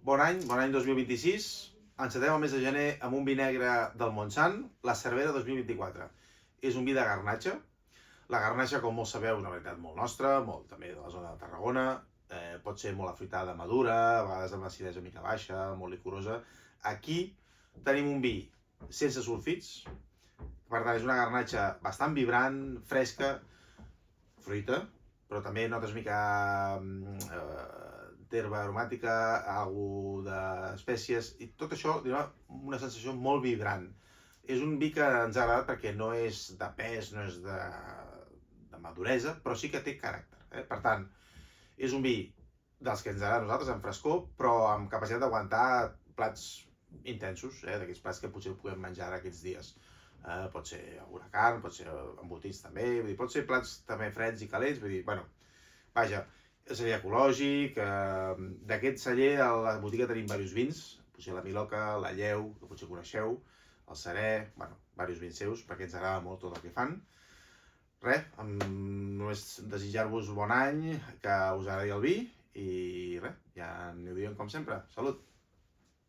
Bon any 2026. Encetem el mes de gener amb un vi negre del Montsant, la Cervera 2024. És un vi de garnatxa. La garnatxa, com molts sabeu, és una varietat molt nostra, molt també de la zona de Tarragona. Pot ser molt afruitada, madura, a vegades amb acidesa mica baixa, molt licorosa. Aquí tenim un vi sense sulfits. Per tant, és una garnatxa bastant vibrant, fresca, fruita, però també notes mica d'herba aromàtica, alguna d'espècies, i tot això dona una sensació molt vibrant. És un vi que ens ha agradat perquè no és de pes, no és de maduresa, però sí que té caràcter. Per tant, és un vi dels que ens agrada a nosaltres, amb frescor, però amb capacitat d'aguantar plats intensos, d'aquests plats que potser puguem menjar aquests dies. Pot ser alguna carn, pot ser embotits també, vull dir, pot ser plats també freds i calents, vull dir, bueno, vaja, el celler ecològic, d'aquest celler a la botiga tenim diversos vins, potser la Miloca, la Lleu, que potser coneixeu, el Serè, bueno, diversos vins seus, perquè ens agrada molt tot el que fan. Res, només desitjar-vos bon any, que us agradi el vi, i res, ja aneu dient com sempre. Salut!